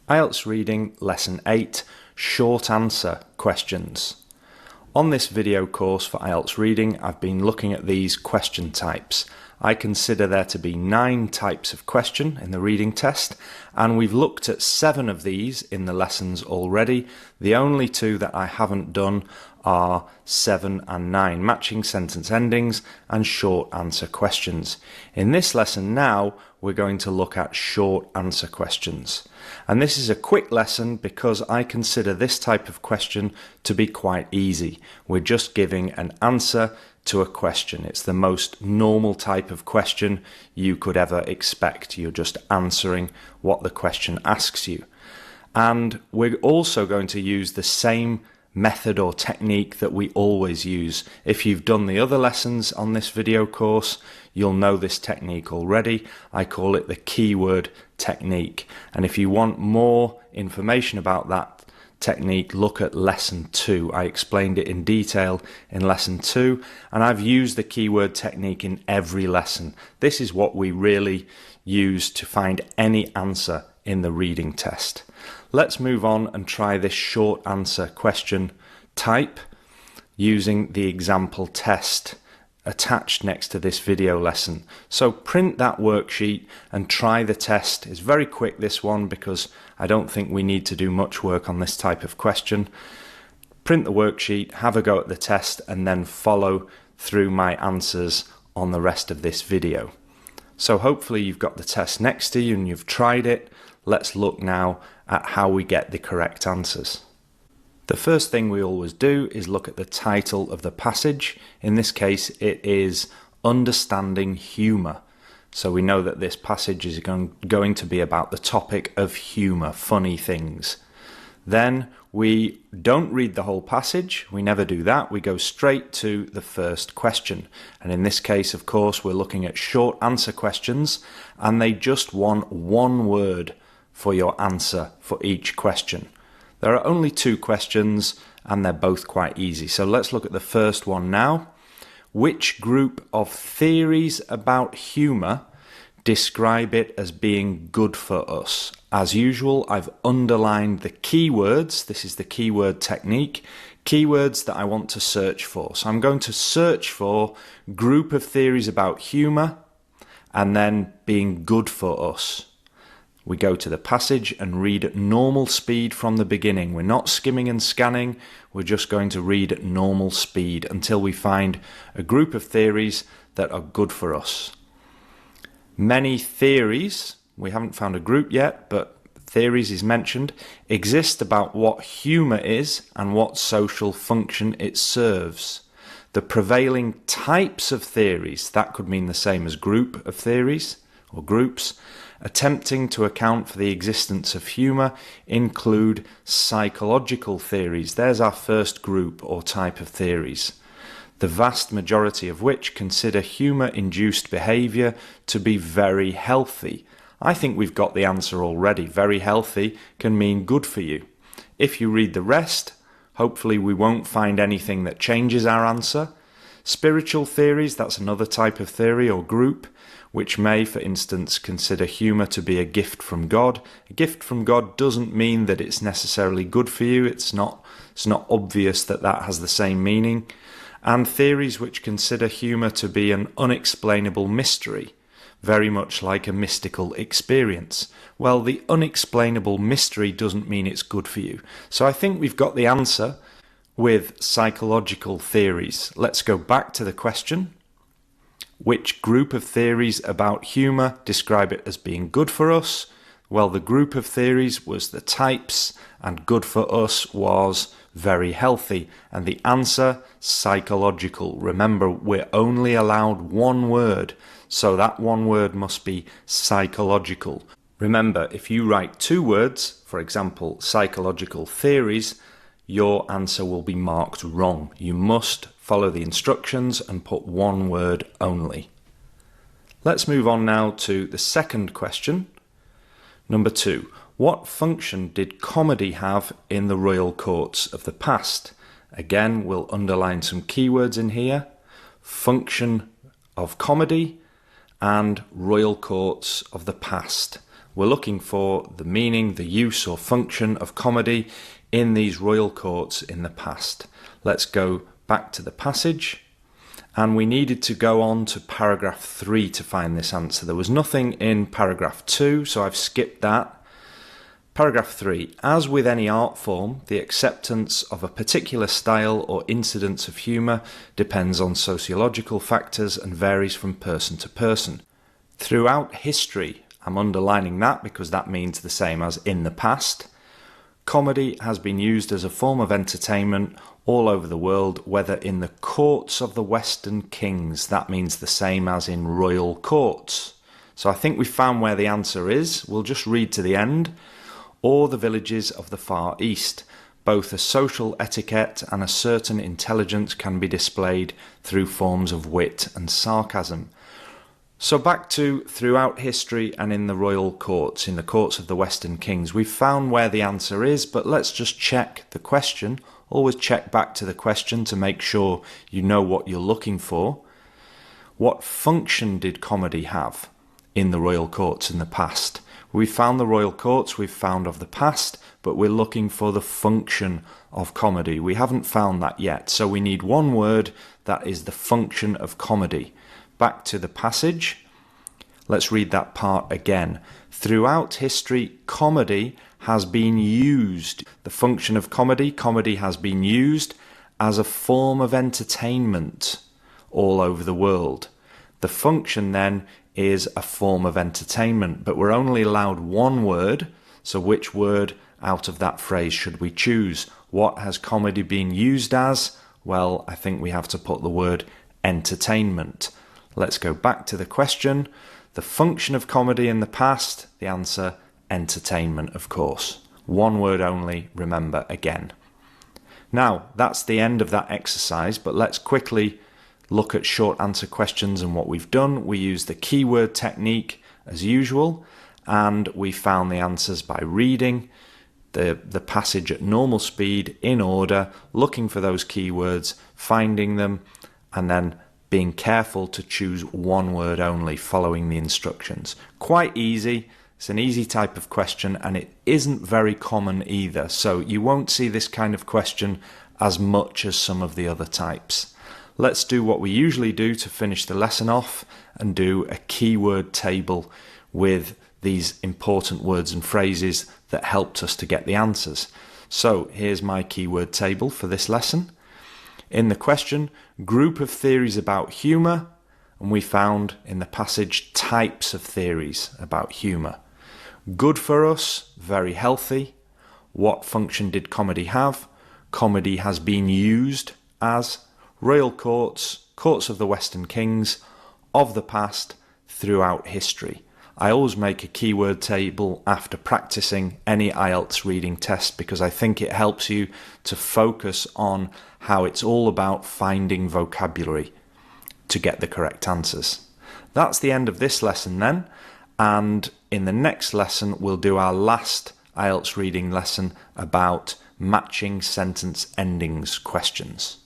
IELTS Reading Lesson 8 Short Answer Questions. On this video course for IELTS Reading, I've been looking at these question types. I consider there to be 9 types of question in the reading test, and we've looked at 7 of these in the lessons already. The only 2 that I haven't done are 7 and 9, matching sentence endings and short answer questions. In this lesson now, we're going to look at short answer questions. And this is a quick lesson because I consider this type of question to be quite easy. We're just giving an answer to a question. It's the most normal type of question you could ever expect. You're just answering what the question asks you. And we're also going to use the same method or technique that we always use. If you've done the other lessons on this video course, you'll know this technique already. I call it the keyword technique. And if you want more information about that technique, look at lesson 2. I explained it in detail in lesson 2, and I've used the keyword technique in every lesson. This is what we really use to find any answer in the reading test. Let's move on and try this short answer question type using the example test attached next to this video lesson. So print that worksheet and try the test. It's very quick, this one, because I don't think we need to do much work on this type of question. Print the worksheet, have a go at the test, and then follow through my answers on the rest of this video. So hopefully you've got the test next to you and you've tried it. Let's look now at how we get the correct answers. The first thing we always do is look at the title of the passage. In this case, it is Understanding Humour. So we know that this passage is going to be about the topic of humour, funny things. Then we don't read the whole passage. We never do that. We go straight to the first question. And in this case, of course, we're looking at short answer questions, and they just want one word for your answer for each question. There are only 2 questions and they're both quite easy. So let's look at the first one now. Which group of theories about humour describe it as being good for us? As usual, I've underlined the keywords. This is the keyword technique. Keywords that I want to search for. So I'm going to search for group of theories about humour and then being good for us. We go to the passage and read at normal speed from the beginning. We're not skimming and scanning. We're just going to read at normal speed until we find a group of theories that are good for us. Many theories, we haven't found a group yet, but theories is mentioned, exist about what humour is and what social function it serves. The prevailing types of theories, that could mean the same as group of theories or groups, attempting to account for the existence of humour include psychological theories. There's our first group or type of theories, the vast majority of which consider humour-induced behaviour to be very healthy. I think we've got the answer already. Very healthy can mean good for you. If you read the rest, hopefully we won't find anything that changes our answer. Spiritual theories, that's another type of theory or group, which may, for instance, consider humour to be a gift from God. A gift from God doesn't mean that it's necessarily good for you. It's not obvious that that has the same meaning. And theories which consider humour to be an unexplainable mystery, very much like a mystical experience. Well, the unexplainable mystery doesn't mean it's good for you. So I think we've got the answer with psychological theories. Let's go back to the question. Which group of theories about humour describe it as being good for us? Well, the group of theories was the types, and good for us was very healthy. And the answer, psychological. Remember, we're only allowed one word, so that one word must be psychological. Remember, if you write 2 words, for example, psychological theories, your answer will be marked wrong. You must follow the instructions and put one word only. Let's move on now to the second question. Number 2. What function did comedy have in the royal courts of the past? Again, we'll underline some keywords in here. Function of comedy and royal courts of the past. We're looking for the meaning, the use or function of comedy in these royal courts in the past. Let's go back to the passage. And we needed to go on to paragraph 3 to find this answer. There was nothing in paragraph 2, so I've skipped that. Paragraph 3. As with any art form, the acceptance of a particular style or incidence of humour depends on sociological factors and varies from person to person. Throughout history, I'm underlining that because that means the same as in the past, comedy has been used as a form of entertainment all over the world, whether in the courts of the Western kings, that means the same as in royal courts. So I think we found where the answer is. We'll just read to the end. Or the villages of the Far East. Both a social etiquette and a certain intelligence can be displayed through forms of wit and sarcasm. So back to throughout history and in the royal courts, in the courts of the Western kings. We've found where the answer is, but let's just check the question. Always check back to the question to make sure you know what you're looking for. What function did comedy have in the royal courts in the past? We've found the royal courts, we've found of the past, but we're looking for the function of comedy. We haven't found that yet, so we need one word that is the function of comedy. Back to the passage. Let's read that part again. Throughout history, comedy has been used. The function of comedy, comedy has been used as a form of entertainment all over the world. The function then is a form of entertainment, but we're only allowed one word, so which word out of that phrase should we choose? What has comedy been used as? Well, I think we have to put the word entertainment. Let's go back to the question. The function of comedy in the past, the answer, entertainment, of course. One word only, remember again. Now, that's the end of that exercise, but let's quickly look at short answer questions and what we've done. We used the keyword technique as usual, and we found the answers by reading the passage at normal speed in order, looking for those keywords, finding them, and then being careful to choose one word only, following the instructions. Quite easy. It's an easy type of question, and it isn't very common either, so you won't see this kind of question as much as some of the other types. Let's do what we usually do to finish the lesson off and do a keyword table with these important words and phrases that helped us to get the answers. So here's my keyword table for this lesson. In the question, group of theories about humour, and we found in the passage types of theories about humour. Good for us, very healthy. What function did comedy have? Comedy has been used as. Royal courts, courts of the Western kings, of the past, throughout history. I always make a keyword table after practicing any IELTS reading test because I think it helps you to focus on how it's all about finding vocabulary to get the correct answers. That's the end of this lesson then, and in the next lesson we'll do our last IELTS reading lesson about matching sentence endings questions.